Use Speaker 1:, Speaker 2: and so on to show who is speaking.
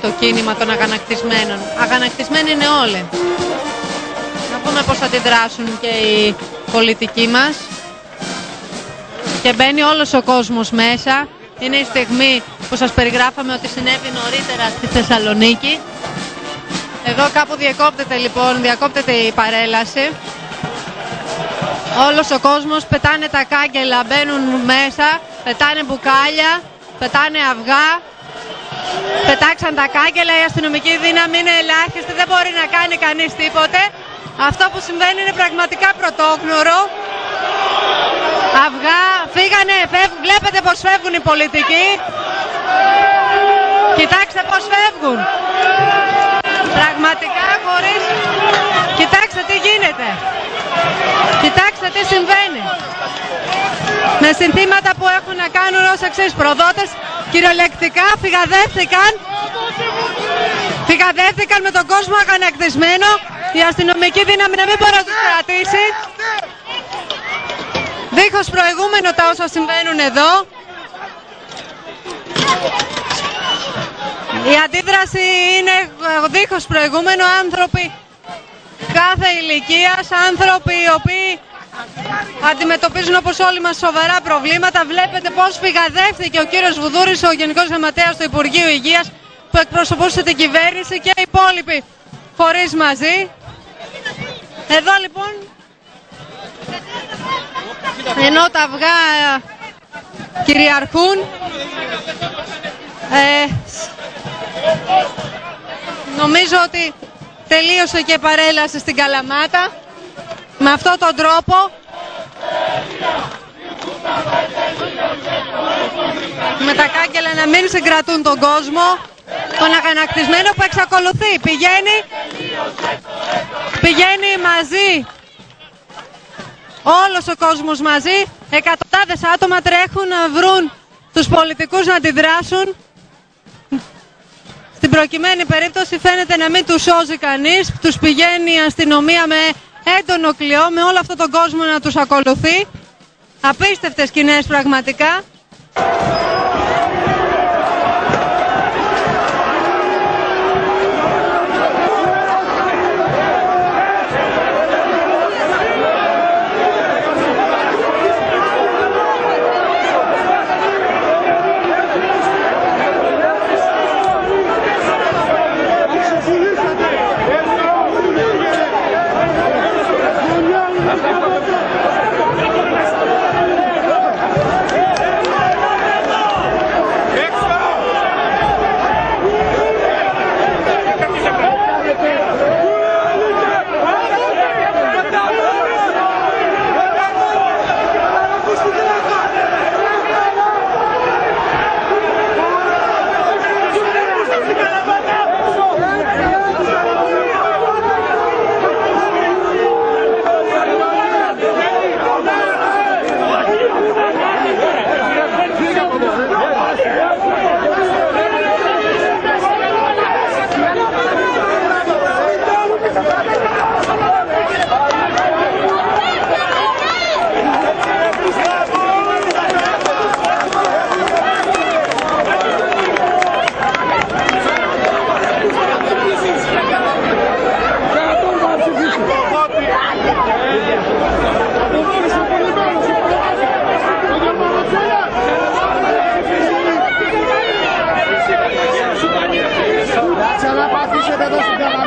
Speaker 1: το κίνημα των αγανακτισμένων. Αγανακτισμένοι είναι όλοι. Να πούμε πώς θα αντιδράσουν και οι πολιτικοί μας. Και μπαίνει όλος ο κόσμος μέσα. Είναι η στιγμή που σας περιγράφαμε ότι συνέβη νωρίτερα στη Θεσσαλονίκη. Εδώ κάπου διακόπτεται λοιπόν, διακόπτεται η παρέλαση. Όλος ο κόσμος, πετάνε τα κάγκελα, μπαίνουν μέσα, πετάνε μπουκάλια, πετάνε αυγά. Πετάξαν τα κάγκελα, η αστυνομική δύναμη είναι ελάχιστη, δεν μπορεί να κάνει κανείς τίποτε. Αυτό που συμβαίνει είναι πραγματικά πρωτόγνωρο. Αυγά, φύγανε, βλέπετε πως φεύγουν οι πολιτικοί. Κοιτάξτε πως φεύγουν. Πραγματικά χωρίς... Κοιτάξτε τι γίνεται. Κοιτάξτε τι συμβαίνει. Με συνθήματα που έχουν να κάνουν ως εξής: προδότες κυριολεκτικά φυγαδεύτηκαν με τον κόσμο αγανακτισμένο. Η αστυνομική δύναμη να μην μπορεί να τους κρατήσει. Δίχως προηγούμενο τα όσα συμβαίνουν εδώ. Η αντίδραση είναι δίχως προηγούμενο. Άνθρωποι κάθε ηλικίας, άνθρωποι οι οποίοι αντιμετωπίζουν όπως όλοι μας σοβαρά προβλήματα. Βλέπετε πώς φυγαδεύτηκε ο κύριος Βουδούρης, ο Γενικός Γραμματέας του Υπουργείου Υγείας, που εκπροσωπούσε την κυβέρνηση, και οι υπόλοιποι φορείς μαζί. Εδώ λοιπόν, ενώ τα αυγά κυριαρχούν, νομίζω ότι τελείωσε και παρέλαση στην Καλαμάτα. Με αυτόν τον τρόπο με τα κάγκελα να μην συγκρατούν τον κόσμο, τον αγανακτισμένο που εξακολουθεί. Πηγαίνει μαζί, όλος ο κόσμος μαζί. Εκατοντάδες άτομα τρέχουν να βρουν τους πολιτικούς να αντιδράσουν. Στην προκειμένη περίπτωση φαίνεται να μην τους σώζει κανείς. Τους πηγαίνει η αστυνομία με έντονο κλειό, με όλο αυτόν τον κόσμο να τους ακολουθεί. Απίστευτες σκηνές πραγματικά.
Speaker 2: Ξαναπαθήσετε εδώ στην Καλαμάτα.